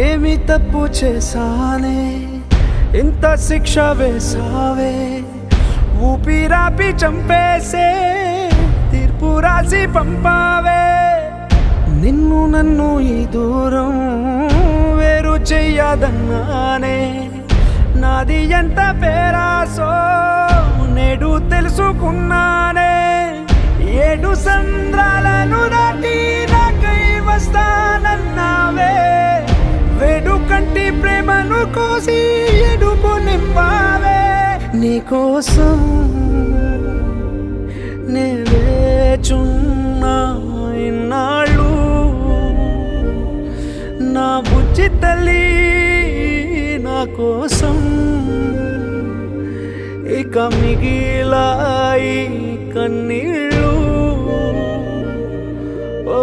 ఏమి తప్పు చేశానే ఇంత శిక్ష వేసావే ఊపిరాపి చంపేసే తీర్పు రాసి పంపావే నిన్ను నన్ను ఈ దూరం వేరు చెయ్యదన్నానే నాది ఎంత పేరాసో నేడు తెలుసుకున్నానే 7 సంద్రాలను దాటి నాకై వస్తానన్నావే వేడుకంటి ప్రేమను కోసి ఎడుపు నింపావే నీకోసం నే వేచున్నా ఇన్నాళ్ళు నా బుజ్జి తల్లి నా కోసం ఇక మిగిలాయి కన్నీళ్ళు ఓ